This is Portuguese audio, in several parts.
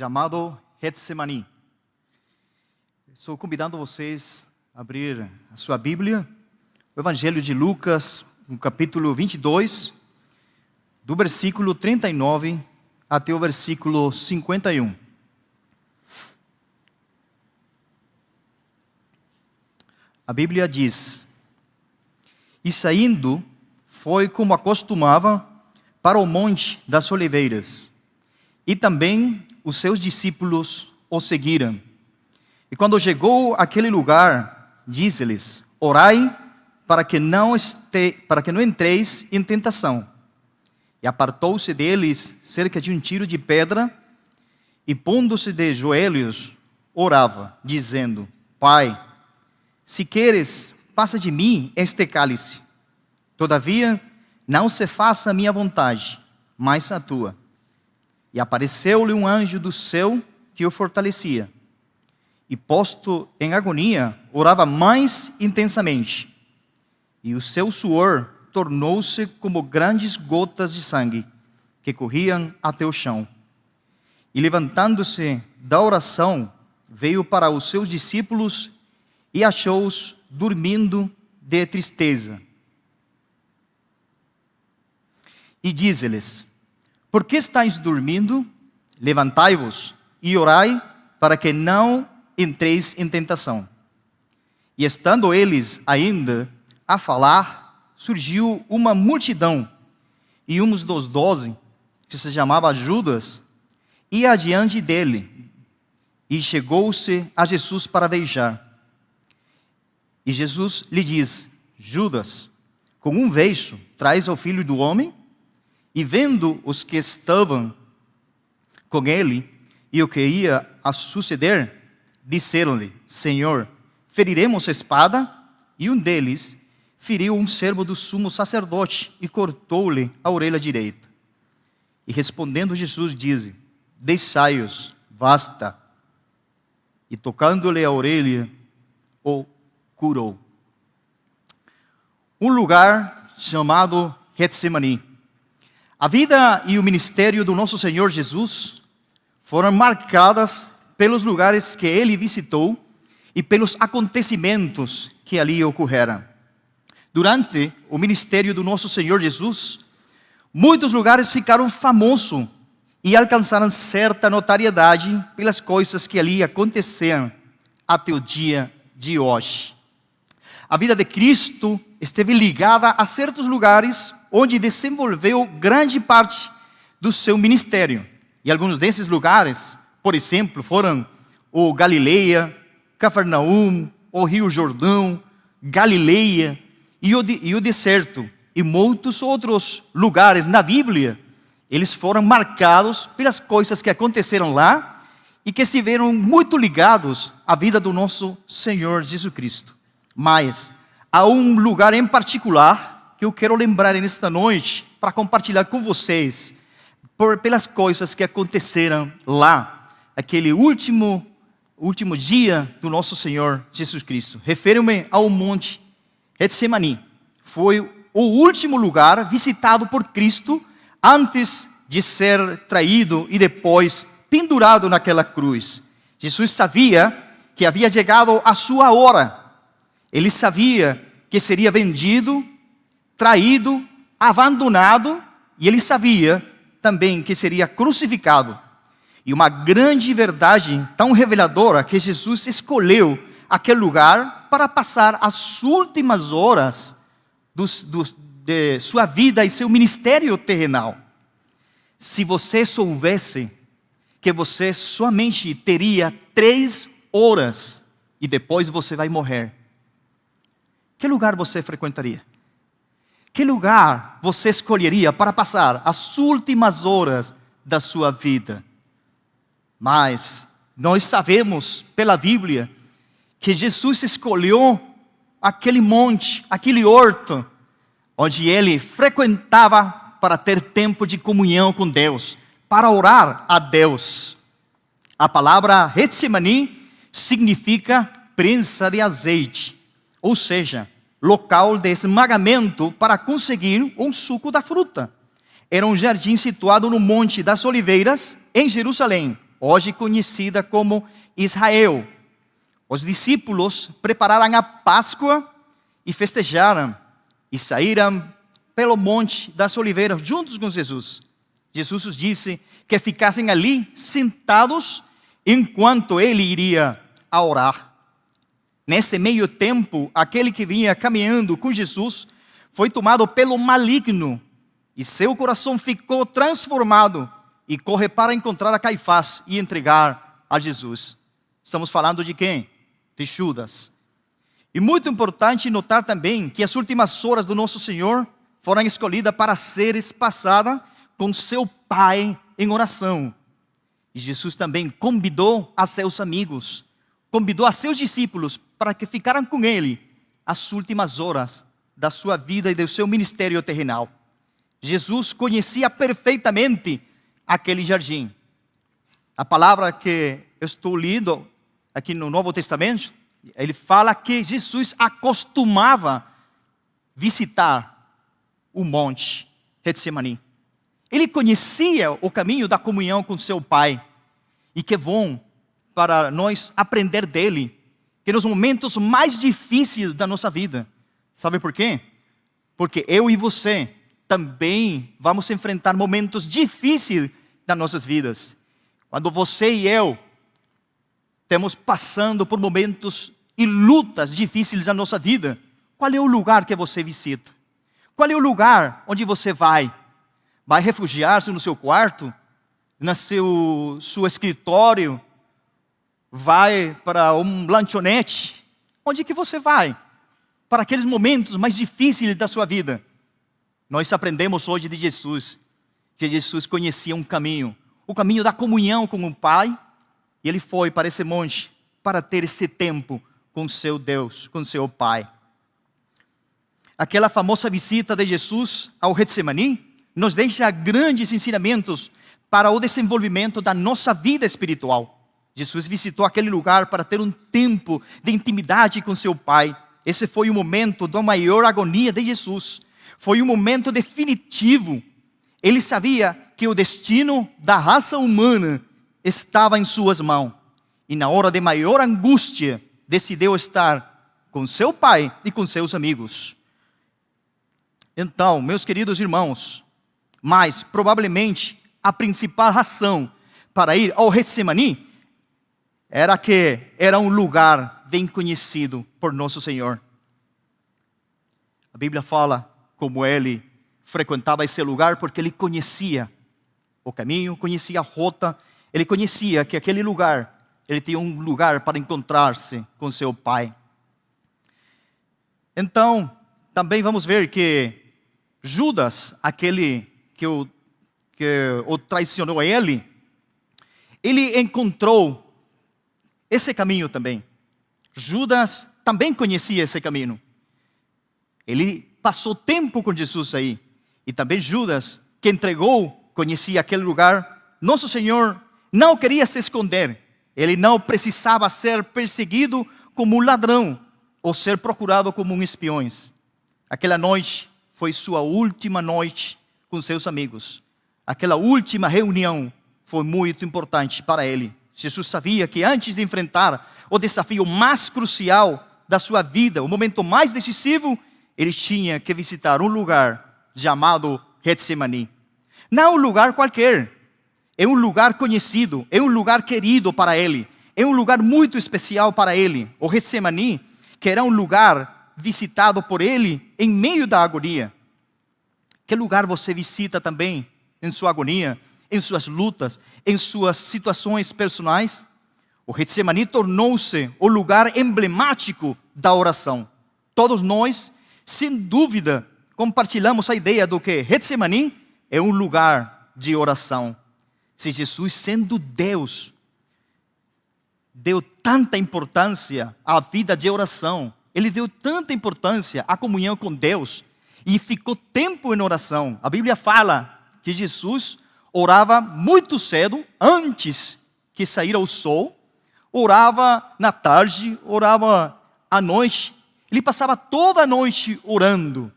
chamado Getsemani. Estou convidando vocês a abrir a sua Bíblia, o Evangelho de Lucas, no capítulo 22, do versículo 39 até o versículo 51. A Bíblia diz: E saindo, foi como acostumava para o Monte das Oliveiras, e também os seus discípulos o seguiram. E quando chegou àquele lugar, disse-lhes: Orai para que não entreis em tentação. E apartou-se deles cerca de um tiro de pedra, e pondo-se de joelhos, orava, dizendo: Pai, se queres, passa de mim este cálice. Todavia, não se faça a minha vontade, mas a tua. E apareceu-lhe um anjo do céu que o fortalecia. E posto em agonia, orava mais intensamente. E o seu suor tornou-se como grandes gotas de sangue, que corriam até o chão. E levantando-se da oração, veio para os seus discípulos e achou-os dormindo de tristeza. E diz-lhes: Por que estáis dormindo? Levantai-vos e orai para que não entreis em tentação. E estando eles ainda a falar, surgiu uma multidão, e um dos 12, que se chamava Judas, ia adiante dele, e chegou-se a Jesus para beijar. E Jesus lhe diz: Judas, com um beijo traz ao Filho do Homem? E vendo os que estavam com ele e o que ia a suceder, disseram-lhe: Senhor, feriremos a espada? E um deles feriu um servo do sumo sacerdote e cortou-lhe a orelha direita. E respondendo Jesus diz: Deixai-os, basta. E tocando-lhe a orelha, o curou. Um lugar chamado Getsemani. A vida e o ministério do nosso Senhor Jesus foram marcadas pelos lugares que Ele visitou e pelos acontecimentos que ali ocorreram. Durante o ministério do nosso Senhor Jesus, muitos lugares ficaram famosos e alcançaram certa notoriedade pelas coisas que ali aconteceram até o dia de hoje. A vida de Cristo esteve ligada a certos lugares onde desenvolveu grande parte do seu ministério. E alguns desses lugares, por exemplo, foram o Galileia, Cafarnaum, o Rio Jordão, Galileia e o deserto. E muitos outros lugares na Bíblia, eles foram marcados pelas coisas que aconteceram lá e que se viram muito ligados à vida do nosso Senhor Jesus Cristo. Mas há um lugar em particular que eu quero lembrar nesta noite para compartilhar com vocês pelas coisas que aconteceram lá, aquele último dia do nosso Senhor Jesus Cristo. Refiro-me ao Monte Getsemani. Foi o último lugar visitado por Cristo antes de ser traído e depois pendurado naquela cruz. Jesus sabia que havia chegado a sua hora. Ele sabia que seria vendido, traído, abandonado, e ele sabia também que seria crucificado. E uma grande verdade tão reveladora que Jesus escolheu aquele lugar para passar as últimas horas de sua vida e seu ministério terrenal. Se você soubesse que você somente teria 3 horas e depois você vai morrer, que lugar você frequentaria? Que lugar você escolheria para passar as últimas horas da sua vida? Mas nós sabemos pela Bíblia que Jesus escolheu aquele monte, aquele horto, onde ele frequentava para ter tempo de comunhão com Deus, para orar a Deus. A palavra Getsemani significa prensa de azeite, ou seja, local de esmagamento para conseguir um suco da fruta. Era um jardim situado no Monte das Oliveiras, em Jerusalém, hoje conhecida como Israel. Os discípulos prepararam a Páscoa e festejaram e saíram pelo Monte das Oliveiras juntos com Jesus. Jesus os disse que ficassem ali sentados enquanto ele iria a orar. Nesse meio tempo, aquele que vinha caminhando com Jesus foi tomado pelo maligno e seu coração ficou transformado e corre para encontrar a Caifás e entregar a Jesus. Estamos falando de quem? De Judas. E muito importante notar também que as últimas horas do nosso Senhor foram escolhidas para seres passadas com seu Pai em oração. E Jesus também convidou a seus amigos, convidou a seus discípulos para que ficaram com ele as últimas horas da sua vida e do seu ministério terrenal. Jesus conhecia perfeitamente aquele jardim. A palavra que eu estou lendo aqui no Novo Testamento, ele fala que Jesus acostumava visitar o monte Getsemani. Ele conhecia o caminho da comunhão com seu Pai. E que bom para nós aprender dele, que nos momentos mais difíceis da nossa vida. Sabe por quê? Porque eu e você também vamos enfrentar momentos difíceis das nossas vidas. Quando você e eu estamos passando por momentos e lutas difíceis na nossa vida, qual é o lugar que você visita? Qual é o lugar onde você vai? Vai refugiar-se no seu quarto? No seu escritório? Vai para um lanchonete? Onde que você vai? Para aqueles momentos mais difíceis da sua vida. Nós aprendemos hoje de Jesus, que Jesus conhecia um caminho, o caminho da comunhão com o Pai, e ele foi para esse monte para ter esse tempo com seu Deus, com seu Pai. Aquela famosa visita de Jesus ao Getsemani nos deixa grandes ensinamentos para o desenvolvimento da nossa vida espiritual. Jesus visitou aquele lugar para ter um tempo de intimidade com seu Pai. Esse foi o momento da maior agonia de Jesus. Foi um momento definitivo. Ele sabia que o destino da raça humana estava em suas mãos. E na hora de maior angústia, decidiu estar com seu Pai e com seus amigos. Então, meus queridos irmãos, mas provavelmente a principal razão para ir ao Getsemani era que era um lugar bem conhecido por nosso Senhor. A Bíblia fala como ele frequentava esse lugar porque ele conhecia o caminho, conhecia a rota, ele conhecia que aquele lugar, ele tinha um lugar para encontrar-se com seu Pai. Então, também vamos ver que Judas, aquele que o traicionou a ele encontrou esse caminho também. Judas também conhecia esse caminho. Ele passou tempo com Jesus aí. E também Judas, que entregou, conhecia aquele lugar. Nosso Senhor não queria se esconder. Ele não precisava ser perseguido como um ladrão ou ser procurado como um espião. Aquela noite foi sua última noite com seus amigos. Aquela última reunião foi muito importante para ele. Jesus sabia que antes de enfrentar o desafio mais crucial da sua vida, o momento mais decisivo, ele tinha que visitar um lugar chamado Getsemani. Não é um lugar qualquer, é um lugar conhecido, é um lugar querido para ele, é um lugar muito especial para ele. O Getsemani, que era um lugar visitado por ele em meio da agonia. Que lugar você visita também em sua agonia, em suas lutas, em suas situações personais? O Getsemani tornou-se o lugar emblemático da oração. Todos nós, sem dúvida, compartilhamos a ideia do que Getsemani é um lugar de oração. Se Jesus, sendo Deus, deu tanta importância à vida de oração, ele deu tanta importância à comunhão com Deus e ficou tempo em oração. A Bíblia fala que Jesus orava muito cedo, antes que saísse o sol, orava na tarde, orava à noite. Ele passava toda a noite orando.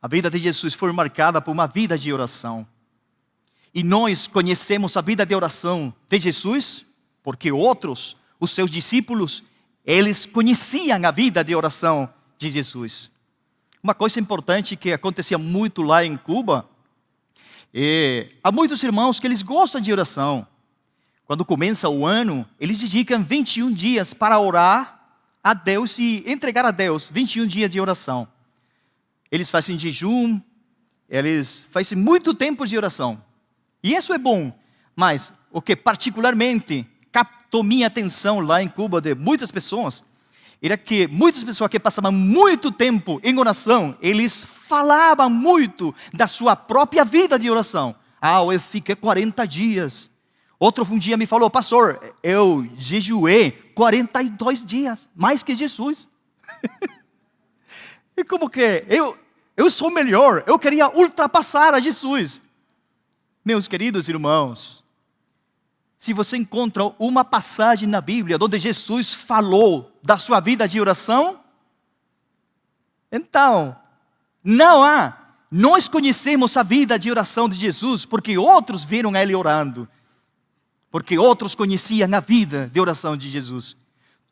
A vida de Jesus foi marcada por uma vida de oração. E nós conhecemos a vida de oração de Jesus, porque outros, os seus discípulos, eles conheciam a vida de oração de Jesus. Uma coisa importante que acontecia muito lá em Cuba, há muitos irmãos que eles gostam de oração. Quando começa o ano, eles dedicam 21 dias para orar a Deus e entregar a Deus 21 dias de oração. Eles fazem jejum, eles fazem muito tempo de oração. E isso é bom, mas o que particularmente captou minha atenção lá em Cuba de muitas pessoas, era que muitas pessoas que passavam muito tempo em oração, eles falavam muito da sua própria vida de oração. Eu fiquei 40 dias. Outro um dia me falou, pastor, eu jejuei 42 dias, mais que Jesus. E como que eu sou melhor, eu queria ultrapassar a Jesus. Meus queridos irmãos, se você encontra uma passagem na Bíblia onde Jesus falou da sua vida de oração, então, não há. Nós conhecemos a vida de oração de Jesus porque outros viram ele orando. Porque outros conheciam a vida de oração de Jesus.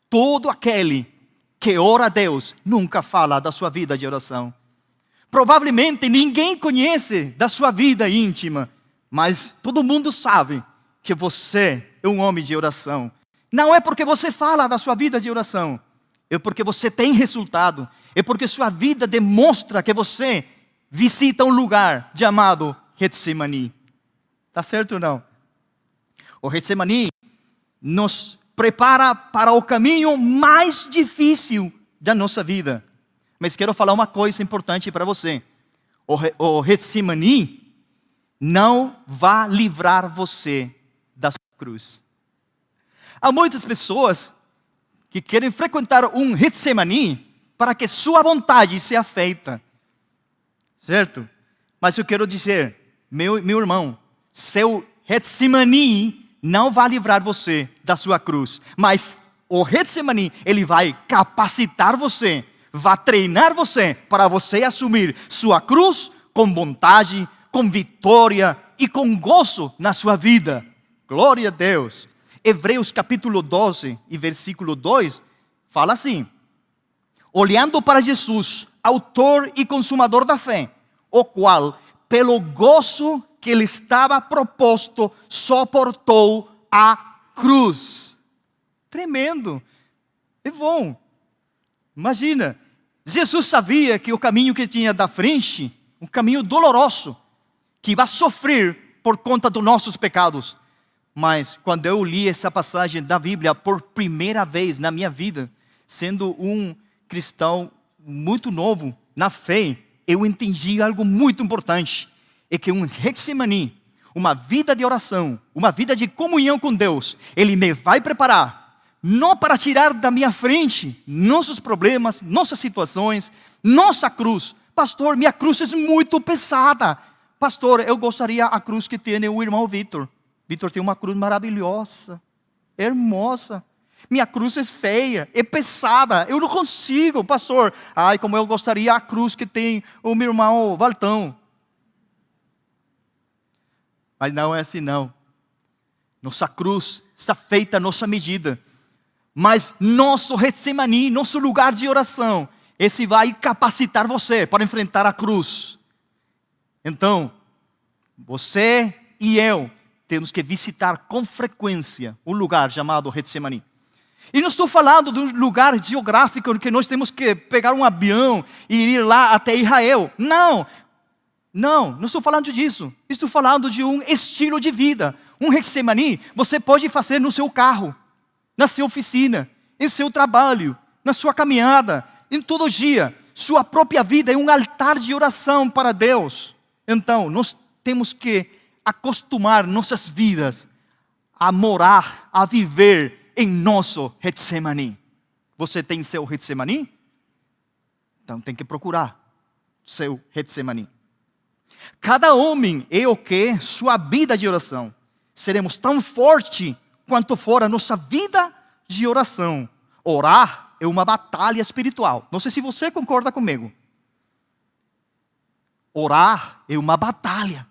Todo aquele que ora a Deus nunca fala da sua vida de oração. Provavelmente ninguém conhece da sua vida íntima, mas todo mundo sabe que você é um homem de oração. Não é porque você fala da sua vida de oração, é porque você tem resultado, é porque sua vida demonstra que você visita um lugar chamado Getsemani. Está certo ou não? O Getsemani nos prepara para o caminho mais difícil da nossa vida. Mas quero falar uma coisa importante para você. O Getsemani não vai livrar você da sua cruz. Há muitas pessoas que querem frequentar um Getsemani para que sua vontade seja feita. Certo? Mas eu quero dizer, meu irmão, seu Getsemani não vai livrar você da sua cruz. Mas o Getsemani, ele vai capacitar você, vai treinar você para você assumir sua cruz com vontade, com vitória e com gozo na sua vida. Glória a Deus. Hebreus capítulo 12 e versículo 2 fala assim: olhando para Jesus, autor e consumador da fé, o qual, pelo gozo que lhe estava proposto, suportou a cruz. Tremendo. É bom. Imagina, Jesus sabia que o caminho que tinha da frente, um caminho doloroso, que vai sofrer por conta dos nossos pecados. Mas quando eu li essa passagem da Bíblia por primeira vez na minha vida, sendo um cristão muito novo na fé, eu entendi algo muito importante. É que um Getsemani, uma vida de oração, uma vida de comunhão com Deus, Ele me vai preparar, não para tirar da minha frente nossos problemas, nossas situações, nossa cruz. Pastor, minha cruz é muito pesada. Pastor, eu gostaria a cruz que tem o irmão Vitor. Vitor tem uma cruz maravilhosa, hermosa. Minha cruz é feia, é pesada, eu não consigo, pastor. Como eu gostaria a cruz que tem o meu irmão Valtão. Mas não é assim não. Nossa cruz está feita à nossa medida. Mas nosso Getsemani, nosso lugar de oração, esse vai capacitar você para enfrentar a cruz. Então, você e eu temos que visitar com frequência um lugar chamado Getsemani. E não estou falando de um lugar geográfico que nós temos que pegar um avião e ir lá até Israel. Não estou falando disso. Estou falando de um estilo de vida. Um Getsemani você pode fazer no seu carro, na sua oficina, em seu trabalho, na sua caminhada, em todo dia. Sua própria vida é um altar de oração para Deus. Então, nós temos que acostumar nossas vidas a morar, a viver em nosso Getsemani. Você tem seu Getsemani? Então tem que procurar seu Getsemani. Cada homem é o que? Sua vida de oração. Seremos tão fortes quanto for a nossa vida de oração. Orar é uma batalha espiritual. Não sei se você concorda comigo. Orar é uma batalha.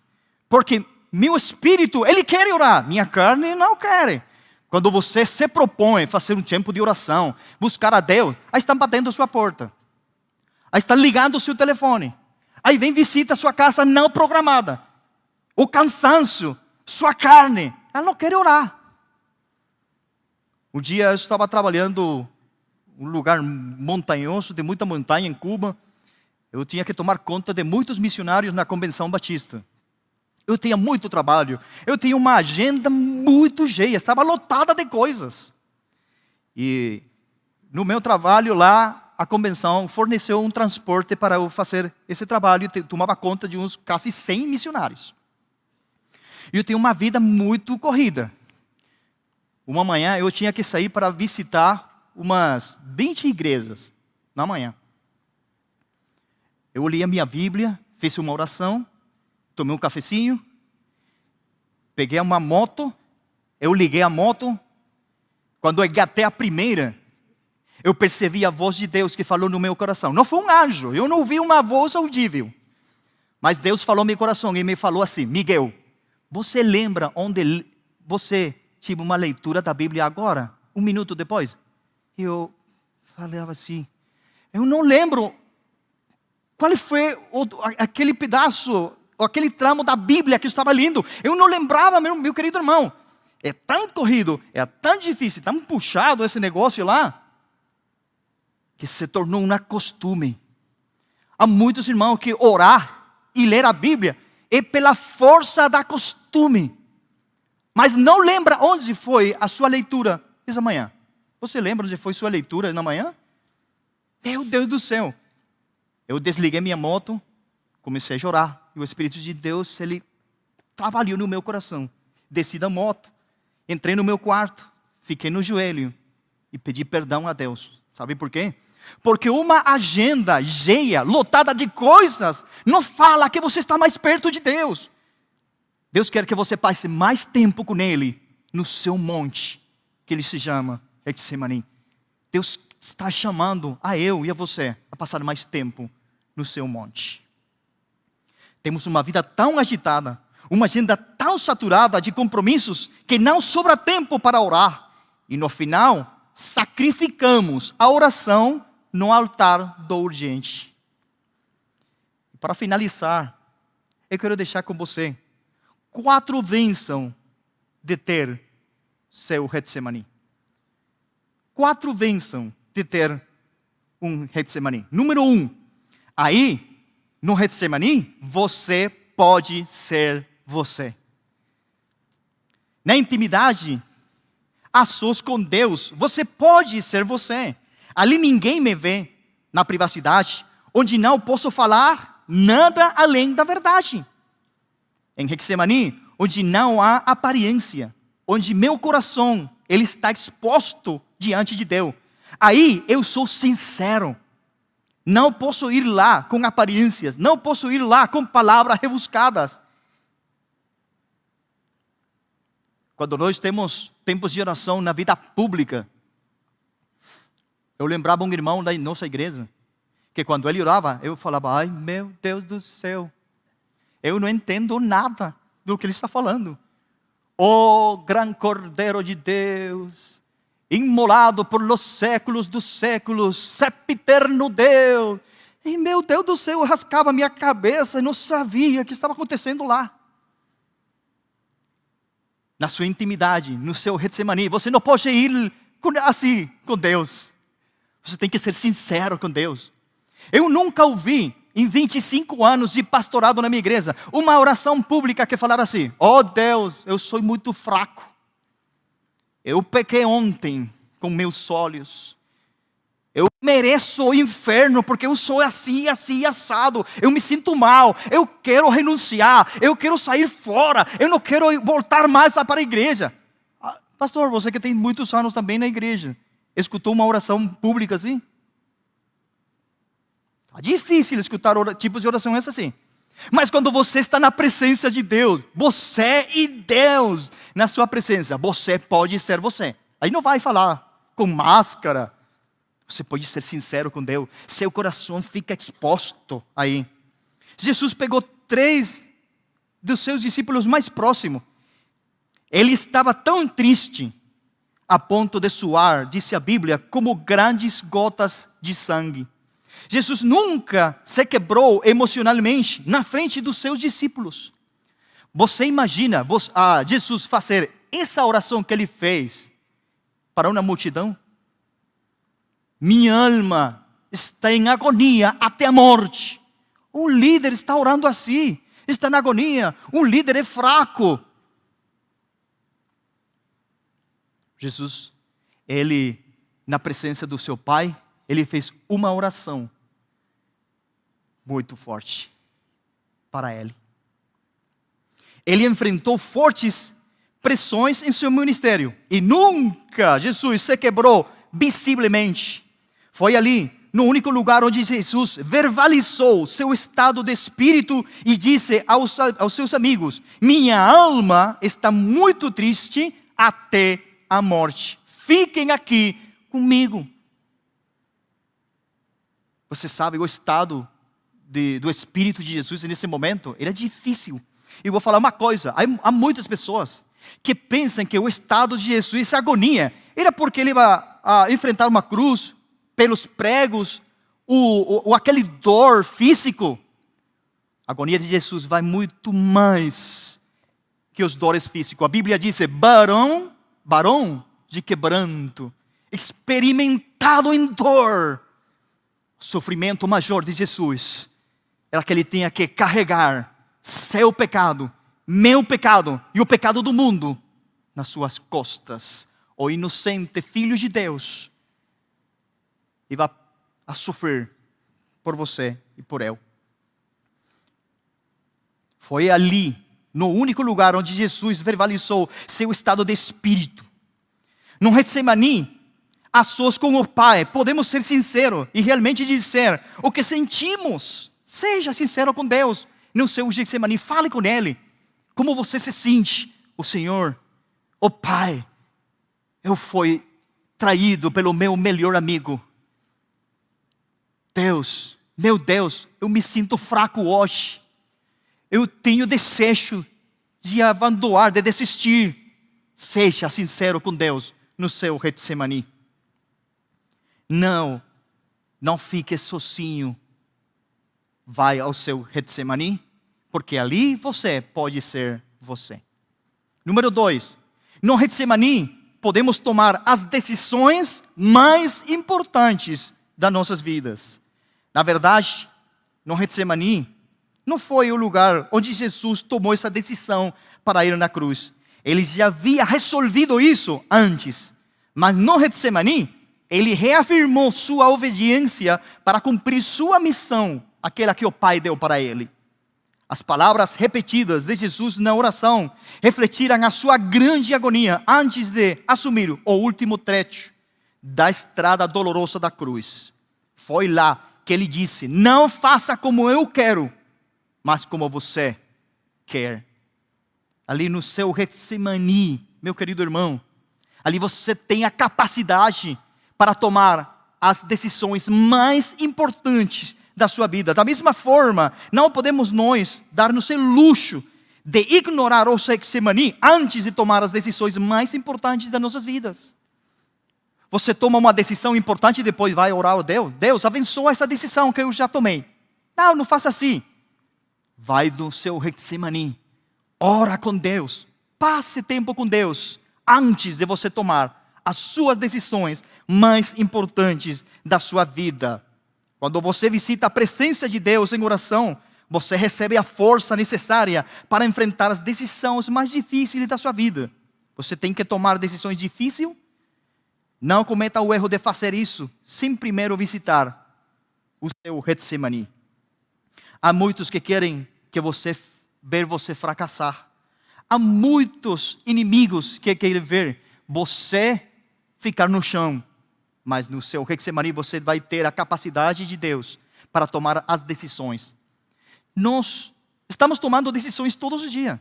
Porque meu espírito, ele quer orar, minha carne não quer. Quando você se propõe a fazer um tempo de oração, buscar a Deus, aí estão batendo a sua porta. Aí está ligando o seu telefone. Aí vem visita a sua casa não programada. O cansaço, sua carne, ela não quer orar. Um dia eu estava trabalhando em um lugar montanhoso, de muita montanha em Cuba. Eu tinha que tomar conta de muitos missionários na Convenção Batista. Eu tinha muito trabalho, eu tinha uma agenda muito cheia, estava lotada de coisas. E no meu trabalho lá, a convenção forneceu um transporte para eu fazer esse trabalho e tomava conta de uns quase 100 missionários. E eu tinha uma vida muito corrida. Uma manhã eu tinha que sair para visitar umas 20 igrejas na manhã. Eu li a minha Bíblia, fiz uma oração, tomei um cafezinho, peguei uma moto, eu liguei a moto. Quando eu engatei a primeira, eu percebi a voz de Deus que falou no meu coração. Não foi um anjo, eu não ouvi uma voz audível. Mas Deus falou no meu coração e me falou assim: Miguel, você lembra onde você teve uma leitura da Bíblia agora? Um minuto depois? E eu falava assim, eu não lembro qual foi aquele pedaço, aquele tramo da Bíblia que eu estava lendo. Eu não lembrava, meu querido irmão. É tão corrido, é tão difícil, tão puxado esse negócio lá, que se tornou um costume. Há muitos irmãos que orar e ler a Bíblia é pela força da costume. Mas não lembra onde foi a sua leitura essa manhã. Você lembra onde foi sua leitura na manhã? Meu Deus do céu. Eu desliguei minha moto, comecei a chorar. E o Espírito de Deus, ele trabalhou no meu coração. Desci da moto, entrei no meu quarto, fiquei no joelho e pedi perdão a Deus. Sabe por quê? Porque uma agenda cheia, lotada de coisas, não fala que você está mais perto de Deus. Deus quer que você passe mais tempo com Ele no seu monte, que Ele se chama Getsemane. Deus está chamando a eu e a você a passar mais tempo no seu monte. Temos uma vida tão agitada, uma agenda tão saturada de compromissos, que não sobra tempo para orar. E no final, sacrificamos a oração no altar do urgente. Para finalizar, eu quero deixar com você 4 bênçãos de ter seu Getsemane. 4 bênçãos de ter um Getsemane. Número 1, aí no Getsemane você pode ser você. Na intimidade, a sós com Deus, você pode ser você. Ali ninguém me vê, na privacidade, onde não posso falar nada além da verdade. Em Getsemane, onde não há aparência, onde meu coração ele está exposto diante de Deus. Aí eu sou sincero. Não posso ir lá com aparências, não posso ir lá com palavras rebuscadas. Quando nós temos tempos de oração na vida pública, eu lembrava um irmão da nossa igreja, que quando ele orava, eu falava, ai meu Deus do céu, eu não entendo nada do que ele está falando. Oh, gran Cordeiro de Deus, imolado por los séculos dos séculos, sempiterno Deus. E meu Deus do céu, eu rascava minha cabeça e não sabia o que estava acontecendo lá. Na sua intimidade, no seu Getsemane, você não pode ir assim com Deus. Você tem que ser sincero com Deus. Eu nunca ouvi, em 25 anos de pastorado na minha igreja, uma oração pública que falara assim, oh Deus, eu sou muito fraco. Eu pequei ontem com meus olhos. Eu mereço o inferno porque eu sou assim, assim, assado. Eu me sinto mal. Eu quero renunciar. Eu quero sair fora. Eu não quero voltar mais para a igreja. Pastor, você que tem muitos anos também na igreja, escutou uma oração pública assim? É difícil escutar tipos de oração assim. Mas quando você está na presença de Deus, você e Deus na sua presença, você pode ser você. Aí não vai falar com máscara. Você pode ser sincero com Deus. Seu coração fica exposto aí. Jesus pegou 3 dos seus discípulos mais próximos. Ele estava tão triste, a ponto de suar, disse a Bíblia, como grandes gotas de sangue. Jesus nunca se quebrou emocionalmente na frente dos seus discípulos. Você imagina Jesus fazer essa oração que ele fez para uma multidão? Minha alma está em agonia até a morte. Um líder está orando assim, está na agonia. Um líder é fraco. Jesus, ele, na presença do seu Pai, ele fez uma oração muito forte para ele. Ele enfrentou fortes pressões em seu ministério. E nunca Jesus se quebrou visivelmente. Foi ali, no único lugar onde Jesus verbalizou seu estado de espírito e disse aos seus amigos: minha alma está muito triste até a morte. Fiquem aqui comigo. Você sabe, o estado do Espírito de Jesus nesse momento, ele é difícil. E vou falar uma coisa, há muitas pessoas que pensam que o estado de Jesus, essa agonia, era porque ele vai enfrentar uma cruz, pelos pregos, ou aquele dor físico. A agonia de Jesus vai muito mais que os dores físicos. A Bíblia diz, varão de quebranto, experimentado em dor. O sofrimento maior de Jesus era que ele tinha que carregar seu pecado, meu pecado e o pecado do mundo nas suas costas. O inocente Filho de Deus e vai a sofrer por você e por eu. Foi ali, no único lugar onde Jesus verbalizou seu estado de espírito. No Getsemani, a sós com o Pai, podemos ser sinceros e realmente dizer o que sentimos. Seja sincero com Deus. No seu Getsemani, fale com Ele. Como você se sente? O Senhor, o Pai, eu fui traído pelo meu melhor amigo. Deus, meu Deus, eu me sinto fraco hoje. Eu tenho desejo de abandonar, de desistir. Seja sincero com Deus no seu Getsemani. Não fique sozinho. Vai ao seu Getsemani, porque ali você pode ser você. Número 2, no Getsemani podemos tomar as decisões mais importantes das nossas vidas. Na verdade, no Getsemani não foi o lugar onde Jesus tomou essa decisão para ir na cruz. Ele já havia resolvido isso antes. Mas no Getsemani, ele reafirmou sua obediência para cumprir sua missão, aquela que o Pai deu para ele. As palavras repetidas de Jesus na oração refletiram a sua grande agonia antes de assumir o último trecho da estrada dolorosa da cruz. Foi lá que ele disse: não faça como eu quero, mas como você quer. Ali no seu Getsemani, meu querido irmão, ali você tem a capacidade para tomar as decisões mais importantes da sua vida. Da mesma forma, não podemos nós dar-nos o luxo de ignorar o Getsemani antes de tomar as decisões mais importantes das nossas vidas. Você toma uma decisão importante e depois vai orar a Deus. Deus, abençoa essa decisão que eu já tomei. Não faça assim. Vai do seu Getsemani. Ora com Deus. Passe tempo com Deus antes de você tomar as suas decisões mais importantes da sua vida. Quando você visita a presença de Deus em oração, você recebe a força necessária para enfrentar as decisões mais difíceis da sua vida. Você tem que tomar decisões difíceis. Não cometa o erro de fazer isso sem primeiro visitar o seu Getsemani. Há muitos que querem ver você fracassar. Há muitos inimigos que querem ver você ficar no chão. Mas no seu Getsemani você vai ter a capacidade de Deus para tomar as decisões. Nós estamos tomando decisões todos os dias.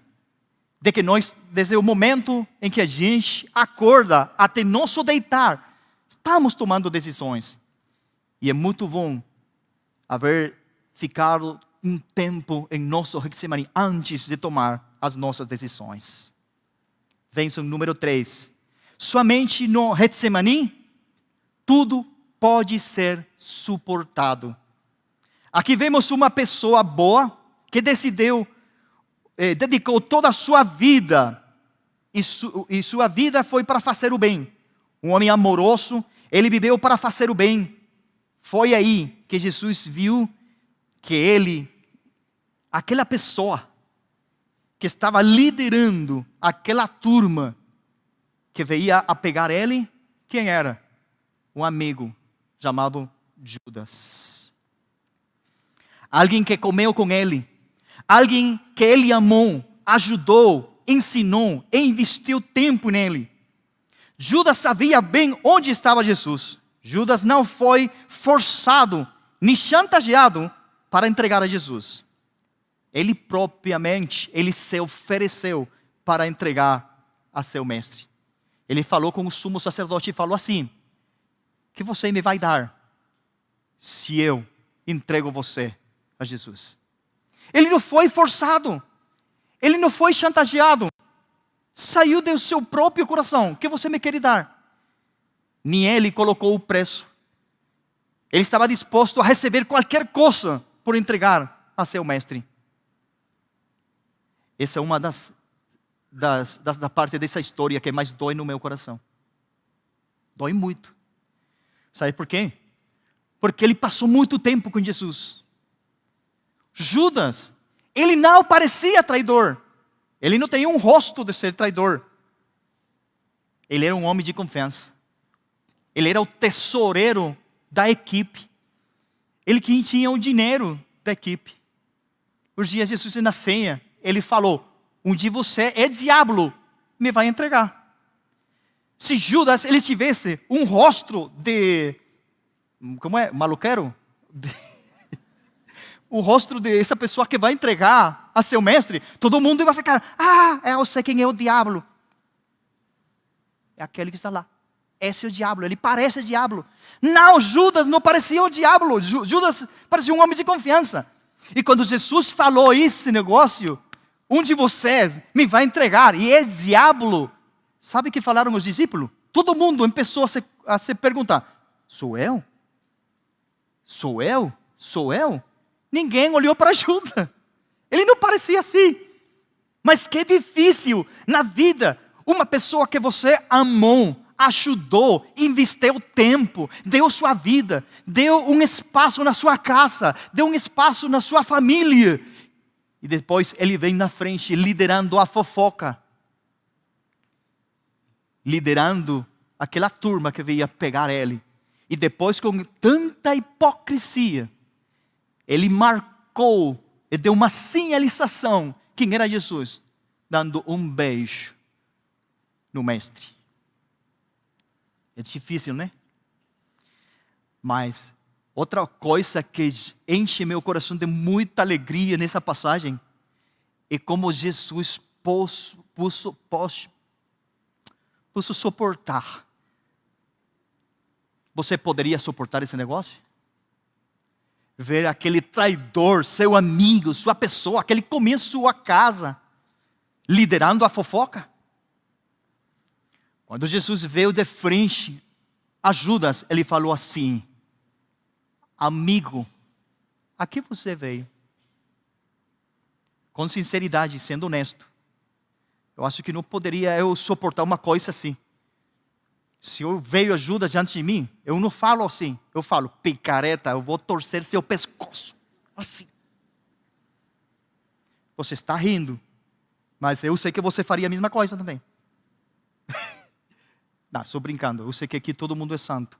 Desde o momento em que a gente acorda até nosso deitar, estamos tomando decisões. E é muito bom haver ficado um tempo em nosso Getsemane antes de tomar as nossas decisões. Bênção número 3. Somente no Getsemane, tudo pode ser suportado. Aqui vemos uma pessoa boa que dedicou toda a sua vida, e sua vida foi para fazer o bem. Um homem amoroso, ele viveu para fazer o bem. Foi aí que Jesus viu que aquela pessoa que estava liderando aquela turma que veio a pegar ele, quem era? Um amigo chamado Judas. Alguém que comeu com ele, alguém que ele amou, ajudou, ensinou e investiu tempo nele. Judas sabia bem onde estava Jesus. Judas não foi forçado, nem chantageado para entregar a Jesus. Ele se ofereceu para entregar a seu mestre. Ele falou com o sumo sacerdote e falou assim: que você me vai dar se eu entrego você a Jesus? Ele não foi forçado, ele não foi chantageado, saiu do seu próprio coração. O que você me quer dar? Nem ele colocou o preço. Ele estava disposto a receber qualquer coisa por entregar a seu mestre. Essa é uma da parte dessa história que mais dói no meu coração. Dói muito. Sabe por quê? Porque ele passou muito tempo com Jesus. Judas, ele não parecia traidor. Ele não tinha um rosto de ser traidor. Ele era um homem de confiança. Ele era o tesoureiro da equipe. Ele que tinha o dinheiro da equipe. Os dias de Jesus na ceia, ele falou: um dia você é diabo, me vai entregar. Se Judas ele tivesse um rosto de, maluqueiro? O rosto dessa pessoa que vai entregar a seu mestre, todo mundo vai ficar: eu sei quem é o diabo. É aquele que está lá. Esse é o diabo, ele parece o diabo. Não, Judas não parecia o diabo. Judas parecia um homem de confiança. E quando Jesus falou esse negócio, um de vocês me vai entregar, e é diabo. Sabe o que falaram os discípulos? Todo mundo começou a se perguntar: sou eu? Sou eu? Sou eu? Ninguém olhou para Judas. Ele não parecia assim. Mas que difícil na vida. Uma pessoa que você amou, ajudou, investiu tempo, deu sua vida, deu um espaço na sua casa, deu um espaço na sua família. E depois ele vem na frente liderando a fofoca. Liderando aquela turma que veio pegar ele. E depois, com tanta hipocrisia, ele marcou e deu uma sinalização quem era Jesus, dando um beijo no mestre. É difícil, né? Mas outra coisa que enche meu coração de muita alegria nessa passagem é como Jesus pôs suportar. Você poderia suportar esse negócio? Ver aquele traidor, seu amigo, sua pessoa, aquele comer sua casa, liderando a fofoca? Quando Jesus veio de frente a Judas, ele falou assim: amigo, a que você veio? Com sinceridade, sendo honesto, eu acho que não poderia eu suportar uma coisa assim. Se eu veio a Judas diante de mim, eu não falo assim. Eu falo: picareta, eu vou torcer seu pescoço. Assim. Você está rindo, mas eu sei que você faria a mesma coisa também. Não, estou brincando. Eu sei que aqui todo mundo é santo.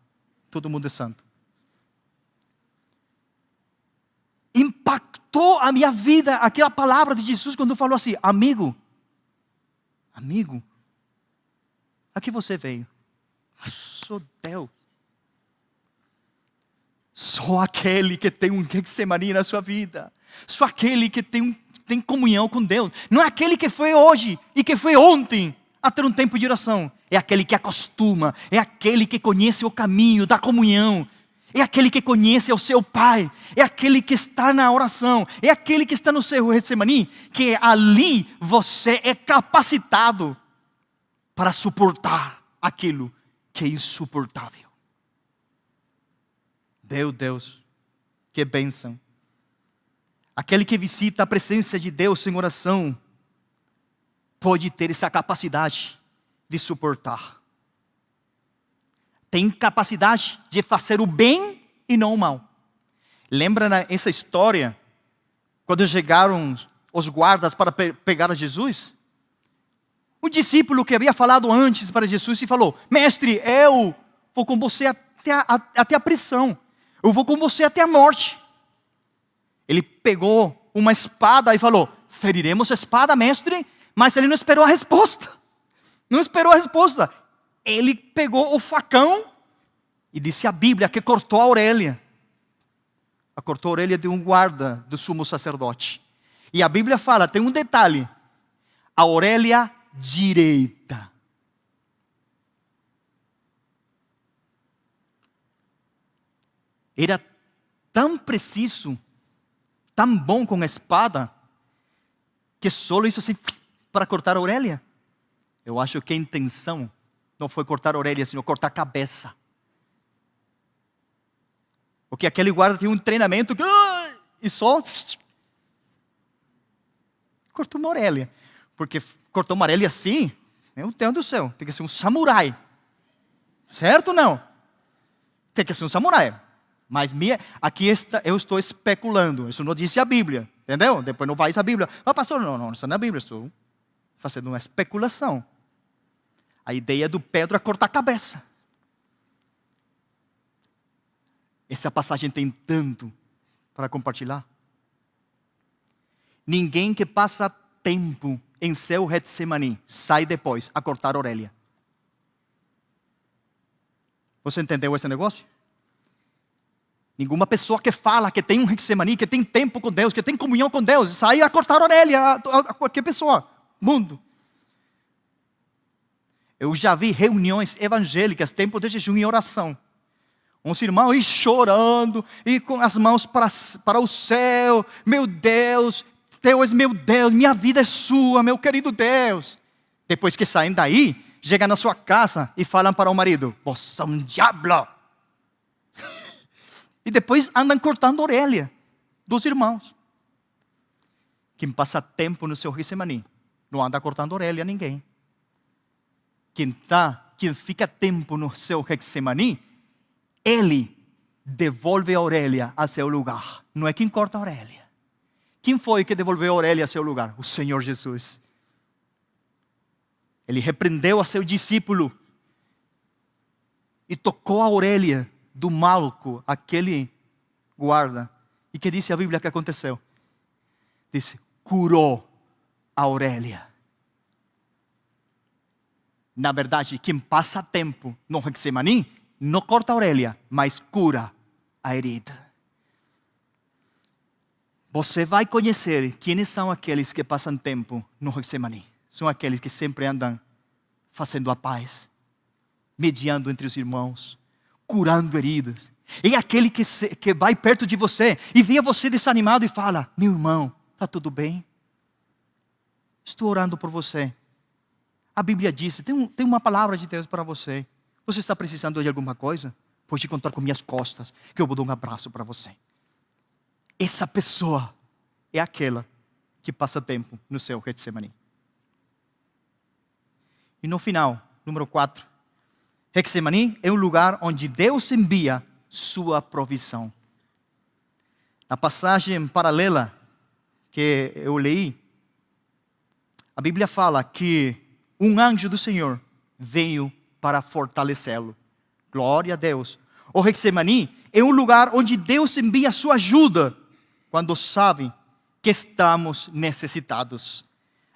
Todo mundo é santo. Impactou a minha vida aquela palavra de Jesus quando falou assim: amigo, a que você veio? Sou Deus. Sou aquele que tem um Getsemane na sua vida. Sou aquele que tem comunhão com Deus. Não é aquele que foi hoje e que foi ontem a ter um tempo de oração. É aquele que acostuma, é aquele que conhece o caminho da comunhão. É aquele que conhece o seu Pai, é aquele que está na oração, é aquele que está no seu Getsemani, que ali você é capacitado para suportar aquilo que é insuportável. Meu Deus, que bênção. Aquele que visita a presença de Deus em oração pode ter essa capacidade de suportar. Tem capacidade de fazer o bem e não o mal. Lembra essa história? Quando chegaram os guardas para pegar Jesus? O discípulo que havia falado antes para Jesus e falou: Mestre, eu vou com você até a prisão. Eu vou com você até a morte. Ele pegou uma espada e falou: feriremos a espada, mestre? Mas ele não esperou a resposta. Não esperou a resposta. Ele pegou o facão e disse a Bíblia que cortou a orelha. Cortou a orelha de um guarda do sumo sacerdote. E a Bíblia fala, tem um detalhe: a orelha direita. Era tão preciso, tão bom com a espada, que só isso assim para cortar a orelha. Eu acho que a intenção não foi cortar a orelha, senão cortar a cabeça. Porque aquele guarda tinha um treinamento que, e só cortou uma orelha. Porque cortou uma orelha assim, meu Deus do céu, tem que ser um samurai. Certo ou não? Tem que ser um samurai. Mas eu estou especulando, isso não disse a Bíblia, entendeu? Depois não vai a Bíblia. Mas pastor, não está na Bíblia, estou fazendo uma especulação. A ideia do Pedro é cortar a cabeça. Essa passagem tem tanto para compartilhar. Ninguém que passa tempo em seu Getsemani sai depois a cortar a orelha. Você entendeu esse negócio? Nenhuma pessoa que fala que tem um Getsemani, que tem tempo com Deus, que tem comunhão com Deus, sai a cortar a orelha a qualquer pessoa. Mundo. Eu já vi reuniões evangélicas, tempo de jejum e oração. Uns irmãos aí chorando, e com as mãos para o céu. Meu Deus, Deus, meu Deus, minha vida é sua, meu querido Deus. Depois que saem daí, chegam na sua casa e falam para o marido: você é um diabo. E depois andam cortando a orelha dos irmãos. Quem passa tempo no seu Getsemani não anda cortando a orelha a ninguém. Quem fica tempo no seu Getsemani, ele devolve a orelha a seu lugar. Não é quem corta a orelha. Quem foi que devolveu a orelha a seu lugar? O Senhor Jesus. Ele repreendeu a seu discípulo e tocou a orelha do Malco, aquele guarda. E que disse a Bíblia que aconteceu? Disse, curou a orelha. Na verdade, quem passa tempo no Getsemani não corta a orelha, mas cura a herida. Você vai conhecer quem são aqueles que passam tempo no Getsemani. São aqueles que sempre andam fazendo a paz, mediando entre os irmãos, curando heridas. E aquele que vai perto de você e vê você desanimado e fala: meu irmão, está tudo bem? Estou orando por você. A Bíblia diz, tem uma palavra de Deus para você. Você está precisando de alguma coisa? Pode contar com minhas costas, que eu vou dar um abraço para você. Essa pessoa é aquela que passa tempo no seu Getsemani. E no final, número 4, Getsemani é um lugar onde Deus envia sua provisão. Na passagem paralela que eu li, a Bíblia fala que um anjo do Senhor veio para fortalecê-lo. Glória a Deus. O Getsemani é um lugar onde Deus envia sua ajuda quando sabe que estamos necessitados.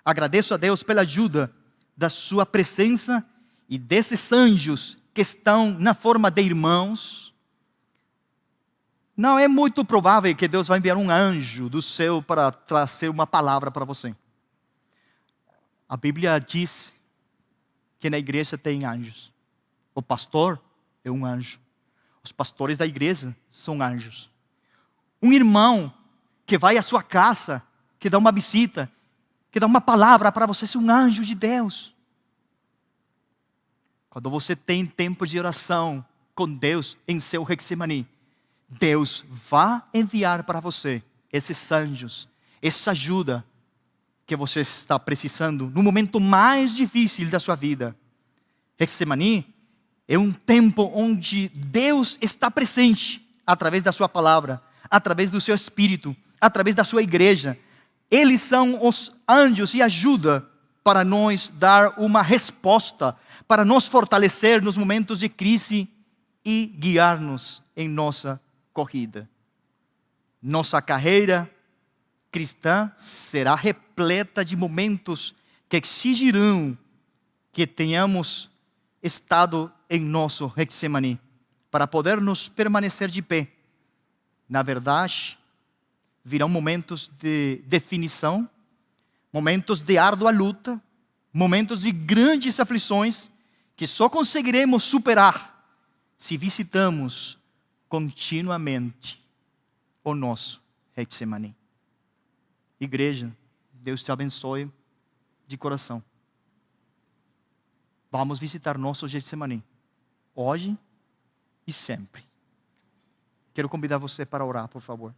Agradeço a Deus pela ajuda da sua presença e desses anjos que estão na forma de irmãos. Não é muito provável que Deus vai enviar um anjo do céu para trazer uma palavra para você. A Bíblia diz que na igreja tem anjos. O pastor é um anjo. Os pastores da igreja são anjos. Um irmão que vai à sua casa, que dá uma visita, que dá uma palavra para você, é um anjo de Deus. Quando você tem tempo de oração com Deus em seu Getsemane, Deus vai enviar para você esses anjos, essa ajuda que você está precisando no momento mais difícil da sua vida. Getsemane é um tempo onde Deus está presente através da sua palavra, através do seu Espírito, através da sua igreja. Eles são os anjos e ajuda para nós dar uma resposta, para nos fortalecer nos momentos de crise e guiar-nos em nossa corrida. Nossa carreira cristã será repleta de momentos que exigirão que tenhamos estado em nosso Getsemane para podermos permanecer de pé. Na verdade, virão momentos de definição, momentos de árdua luta, momentos de grandes aflições que só conseguiremos superar se visitamos continuamente o nosso Getsemane. Igreja, Deus te abençoe de coração. Vamos visitar nosso Getsemane, hoje e sempre. Quero convidar você para orar, por favor.